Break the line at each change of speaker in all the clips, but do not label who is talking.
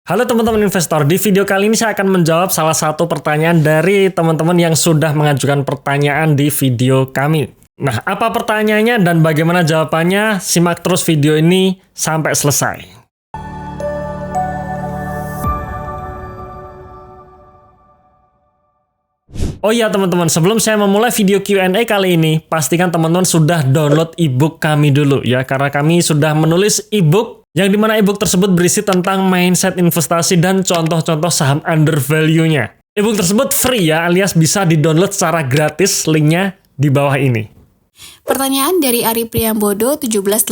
Halo teman-teman investor, di video kali ini saya akan menjawab salah satu pertanyaan dari teman-teman yang sudah mengajukan pertanyaan di video kami. Nah, apa pertanyaannya dan bagaimana jawabannya? Simak terus video ini sampai selesai. Oh iya teman-teman, sebelum saya memulai video Q&A kali ini, pastikan teman-teman sudah download ebook kami dulu ya, karena kami sudah menulis ebook yang dimana ebook tersebut berisi tentang mindset investasi dan contoh-contoh saham under value-nya. Ebook tersebut free ya, alias bisa di-download secara gratis, linknya di bawah ini.
Pertanyaan dari Ari Priambodo 1718.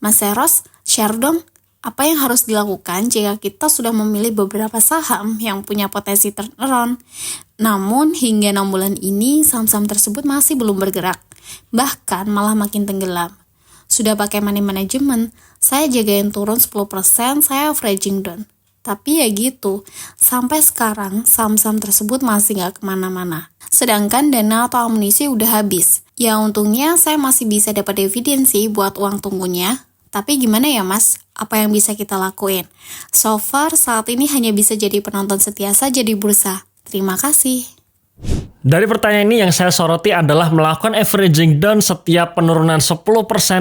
Mas Eros, share dong, apa yang harus dilakukan jika kita sudah memilih beberapa saham yang punya potensi turnaround, namun hingga 6 bulan ini saham-saham tersebut masih belum bergerak, bahkan malah makin tenggelam. Sudah pakai money management, saya jagain turun 10%, saya averaging down. Tapi ya gitu, sampai sekarang saham-saham tersebut masih nggak kemana-mana. Sedangkan dana atau amunisi udah habis. Ya untungnya saya masih bisa dapat dividen sih buat uang tunggunya. Tapi gimana ya mas, apa yang bisa kita lakuin? So far saat ini hanya bisa jadi penonton setia saja di bursa. Terima kasih.
Dari pertanyaan ini yang saya soroti adalah melakukan averaging down setiap penurunan 10%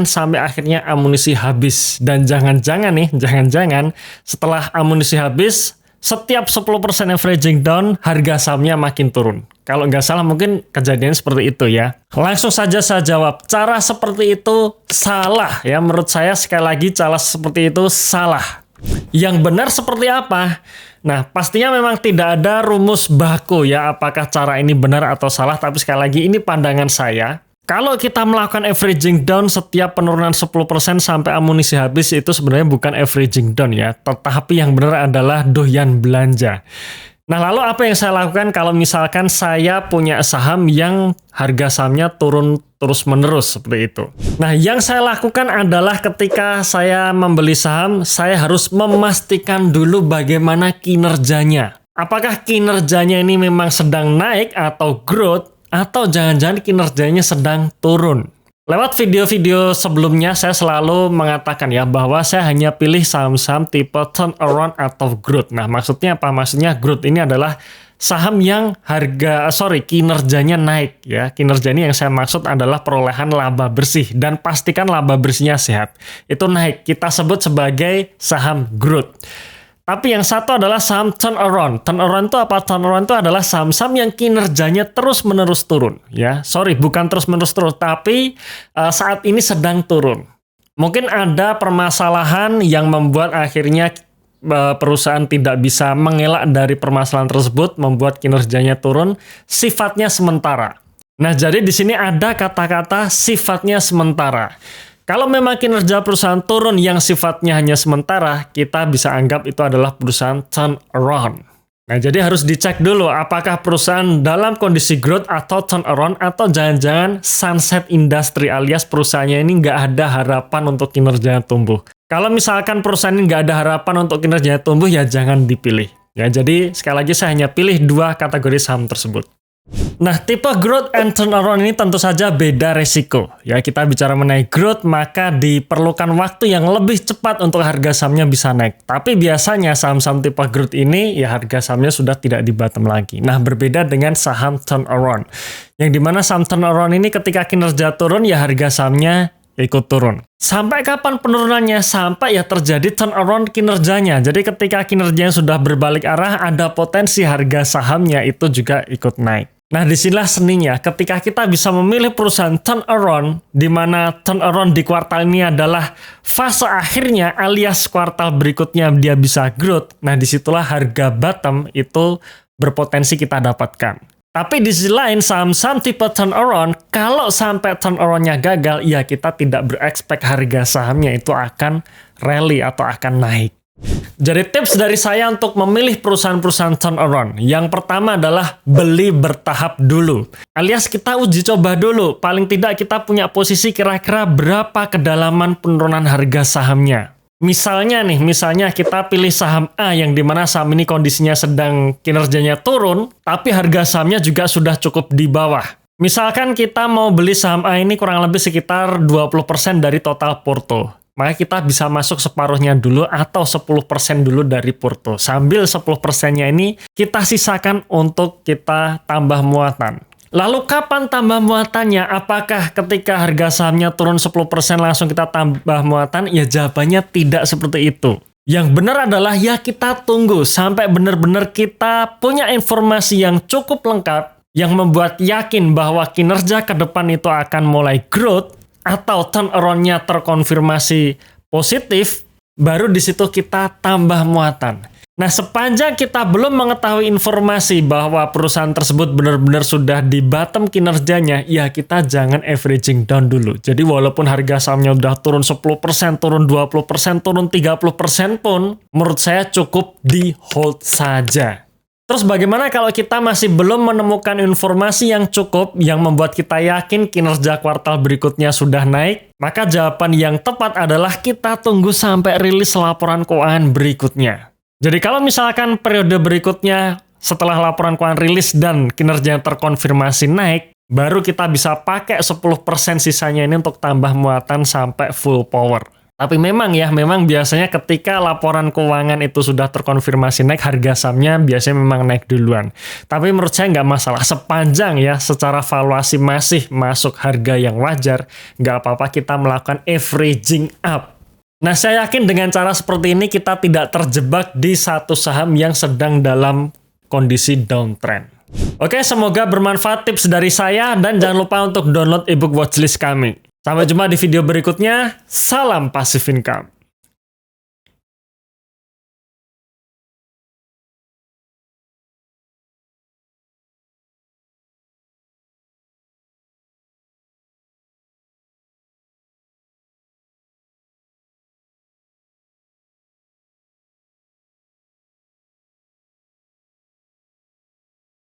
sampai akhirnya amunisi habis. Dan jangan-jangan setelah amunisi habis, setiap 10% averaging down, harga sahamnya makin turun. Kalau nggak salah mungkin kejadian seperti itu ya. Langsung saja saya jawab, cara seperti itu salah ya. Menurut saya sekali lagi cara seperti itu salah. Yang benar seperti apa? Nah, pastinya memang tidak ada rumus baku ya, apakah cara ini benar atau salah, tapi sekali lagi ini pandangan saya. Kalau kita melakukan averaging down setiap penurunan 10% sampai amunisi habis, itu sebenarnya bukan averaging down ya, tetapi yang benar adalah doyan belanja. Nah, lalu apa yang saya lakukan kalau misalkan saya punya saham yang harga sahamnya turun terus-menerus seperti itu? Nah, yang saya lakukan adalah ketika saya membeli saham, saya harus memastikan dulu bagaimana kinerjanya. Apakah kinerjanya ini memang sedang naik atau growth, atau jangan-jangan kinerjanya sedang turun. Lewat video-video sebelumnya saya selalu mengatakan ya bahwa saya hanya pilih saham-saham tipe turnaround atau growth. Nah, maksudnya apa? Maksudnya growth ini adalah saham yang kinerjanya naik ya. Kinerja ini yang saya maksud adalah perolehan laba bersih dan pastikan laba bersihnya sehat. Itu naik. Kita sebut sebagai saham growth. Tapi yang satu adalah saham turnaround. Turnaround itu apa? Turnaround itu adalah saham-saham yang kinerjanya terus-menerus turun. Ya, bukan terus-menerus turun, tapi saat ini sedang turun. Mungkin ada permasalahan yang membuat akhirnya perusahaan tidak bisa mengelak dari permasalahan tersebut, membuat kinerjanya turun, sifatnya sementara. Nah, jadi di sini ada kata-kata sifatnya sementara. Kalau memang kinerja perusahaan turun yang sifatnya hanya sementara, kita bisa anggap itu adalah perusahaan turnaround. Nah, jadi harus dicek dulu apakah perusahaan dalam kondisi growth atau turnaround atau jangan-jangan sunset industry alias perusahaannya ini nggak ada harapan untuk kinerjanya tumbuh. Kalau misalkan perusahaan ini nggak ada harapan untuk kinerjanya tumbuh, ya jangan dipilih. Ya, jadi sekali lagi saya hanya pilih 2 kategori saham tersebut. Nah, tipe growth and turnaround ini tentu saja beda resiko. Ya, kita bicara mengenai growth, maka diperlukan waktu yang lebih cepat untuk harga sahamnya bisa naik. Tapi biasanya saham-saham tipe growth ini, ya harga sahamnya sudah tidak di bottom lagi. Nah, berbeda dengan saham turnaround. Yang dimana saham turnaround ini ketika kinerja turun, ya harga sahamnya ikut turun. Sampai kapan penurunannya? Sampai ya terjadi turnaround kinerjanya. Jadi ketika kinerjanya sudah berbalik arah, ada potensi harga sahamnya itu juga ikut naik. Nah, disinilah seninya. Ketika kita bisa memilih perusahaan turnaround, di mana turnaround di kuartal ini adalah fase akhirnya alias kuartal berikutnya dia bisa growth. Nah, disitulah harga bottom itu berpotensi kita dapatkan. Tapi di sisi lain, saham-saham tipe turnaround, kalau sampai turnaround-nya gagal, ya kita tidak berekspek harga sahamnya itu akan rally atau akan naik. Jadi tips dari saya untuk memilih perusahaan-perusahaan turnaround. Yang pertama adalah beli bertahap dulu. Alias kita uji coba dulu. Paling tidak kita punya posisi kira-kira berapa kedalaman penurunan harga sahamnya. Misalnya kita pilih saham A yang dimana saham ini kondisinya sedang kinerjanya turun, tapi harga sahamnya juga sudah cukup di bawah. Misalkan kita mau beli saham A ini kurang lebih sekitar 20% dari total porto. maka kita bisa masuk separuhnya dulu atau 10% dulu dari Purto. Sambil 10%-nya ini kita sisakan untuk kita tambah muatan. Lalu kapan tambah muatannya? Apakah ketika harga sahamnya turun 10% langsung kita tambah muatan? Ya jawabannya tidak seperti itu. Yang benar adalah ya kita tunggu sampai benar-benar kita punya informasi yang cukup lengkap yang membuat yakin bahwa kinerja ke depan itu akan mulai growth atau turnaround-nya terkonfirmasi positif, baru di situ kita tambah muatan. Nah, sepanjang kita belum mengetahui informasi bahwa perusahaan tersebut benar-benar sudah di bottom kinerjanya, ya kita jangan averaging down dulu. Jadi walaupun harga sahamnya udah turun 10%, turun 20%, turun 30% pun, menurut saya cukup di hold saja. Terus bagaimana kalau kita masih belum menemukan informasi yang cukup yang membuat kita yakin kinerja kuartal berikutnya sudah naik? Maka jawaban yang tepat adalah kita tunggu sampai rilis laporan keuangan berikutnya. Jadi kalau misalkan periode berikutnya setelah laporan keuangan rilis dan kinerja terkonfirmasi naik, baru kita bisa pakai 10% sisanya ini untuk tambah muatan sampai full power. Tapi memang biasanya ketika laporan keuangan itu sudah terkonfirmasi naik, harga sahamnya biasanya memang naik duluan. Tapi menurut saya nggak masalah, sepanjang ya secara valuasi masih masuk harga yang wajar, nggak apa-apa kita melakukan averaging up. Nah, saya yakin dengan cara seperti ini kita tidak terjebak di satu saham yang sedang dalam kondisi downtrend. Oke, semoga bermanfaat tips dari saya dan jangan lupa untuk download ebook watchlist kami. Sampai jumpa di video berikutnya. Salam Passive Income.